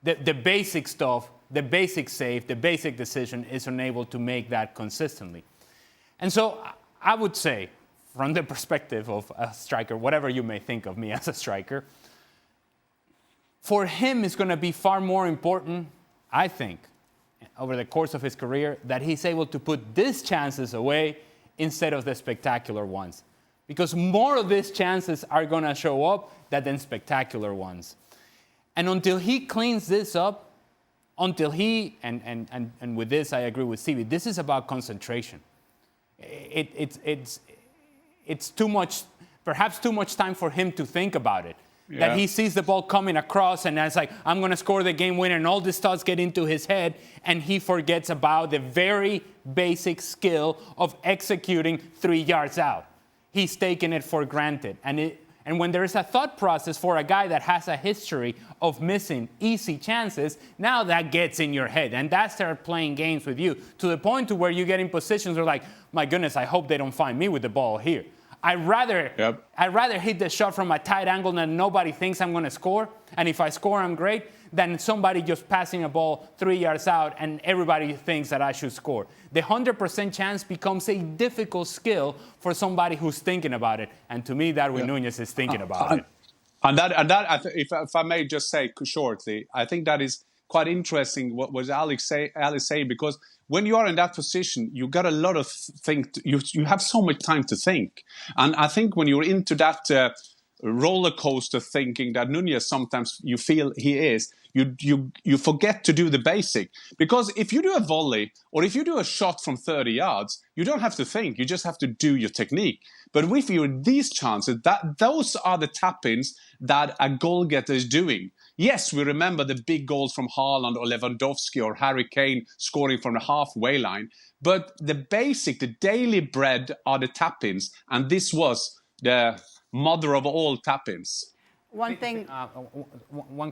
the basic stuff, the basic save, the basic decision is unable to make that consistently. And so I would say, from the perspective of a striker, whatever you may think of me as a striker, for him it's going to be far more important, I think, over the course of his career, that he's able to put these chances away instead of the spectacular ones. Because more of these chances are going to show up than spectacular ones. And until he cleans this up, until he, and with this I agree with Stevie, this is about concentration. It's too much, perhaps too much time for him to think about it. Yeah. That he sees the ball coming across and it's like, I'm going to score the game winner, and all these thoughts get into his head and he forgets about the very basic skill of executing 3 yards out. He's taken it for granted. And when there is a thought process for a guy that has a history of missing easy chances, now that gets in your head. And that starts playing games with you to the point to where you get in positions where like, my goodness, I hope they don't find me with the ball here. I'd rather hit the shot from a tight angle that nobody thinks I'm going to score. And if I score, I'm great, than somebody just passing a ball 3 yards out and everybody thinks that I should score. The 100% chance becomes a difficult skill for somebody who's thinking about it. And to me, Darwin Núñez is thinking about it. And that, if I may just say shortly, I think that is quite interesting what was Alex saying, because when you are in that position, you got a lot of you have so much time to think. And I think when you're into that roller coaster thinking that Nunez sometimes you feel he is, you forget to do the basic. Because if you do a volley or if you do a shot from 30 yards, you don't have to think. You just have to do your technique. But with you these chances, those are the tap-ins that a goal getter is doing. Yes, we remember the big goals from Haaland or Lewandowski or Harry Kane scoring from the halfway line. But the basic, the daily bread are the tap-ins. And this was the mother of all tap-ins. One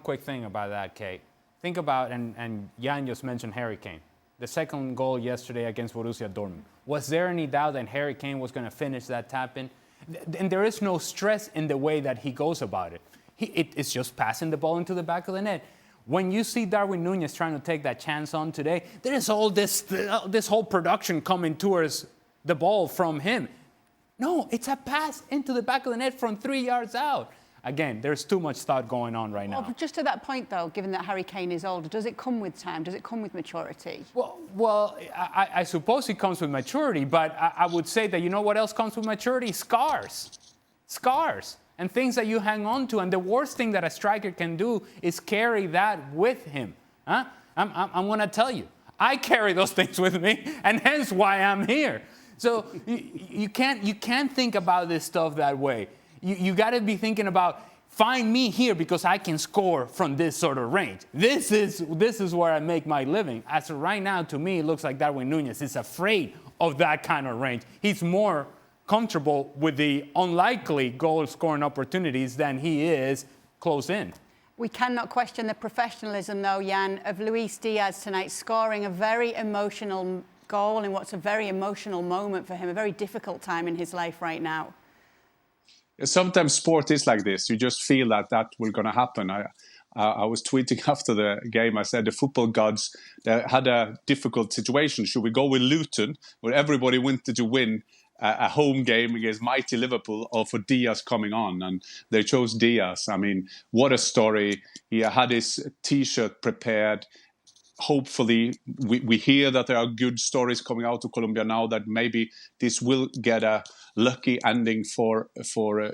quick thing about that, Kate. Think about, and Jan just mentioned Harry Kane. The second goal yesterday against Borussia Dortmund. Was there any doubt that Harry Kane was going to finish that tap-in? And there is no stress in the way that he goes about it. It's just passing the ball into the back of the net. When you see Darwin Núñez trying to take that chance on today, there is all this whole production coming towards the ball from him. No, it's a pass into the back of the net from 3 yards out. Again, there's too much thought going on right now. Well, just to that point, though, given that Harry Kane is older, does it come with time? Does it come with maturity? Well, I suppose it comes with maturity, but I would say that, you know what else comes with maturity? Scars. And things that you hang on to. And the worst thing that a striker can do is carry that with him. Huh? I'm going to tell you. I carry those things with me, and hence why I'm here. So you can't think about this stuff that way. You got to be thinking about, find me here because I can score from this sort of range. This is where I make my living. As of right now, to me, it looks like Darwin Núñez is afraid of that kind of range. He's more comfortable with the unlikely goal-scoring opportunities than he is close in. We cannot question the professionalism, though, Jan, of Luis Diaz tonight, scoring a very emotional goal in what's a very emotional moment for him, a very difficult time in his life right now. Sometimes sport is like this. You just feel that will going to happen. I was tweeting after the game. I said the football gods had a difficult situation. Should we go with Luton, where everybody wanted to win a home game against mighty Liverpool, or for Diaz coming on? And they chose Diaz. I mean, what a story. He had his T-shirt prepared. Hopefully, we hear that there are good stories coming out of Colombia now, that maybe this will get a lucky ending for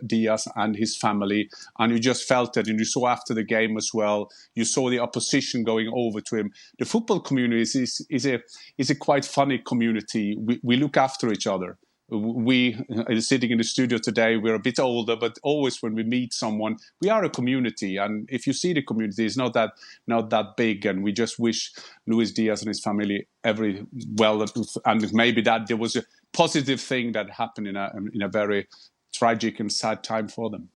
Diaz and his family. And you just felt it, and you saw after the game as well. You saw the opposition going over to him. The football community is a quite funny community. We look after each other. We sitting in the studio today, we're a bit older, but always when we meet someone, we are a community. And if you see the community, it's not that big. And we just wish Luis Diaz and his family every well. And maybe that there was a positive thing that happened in a very tragic and sad time for them.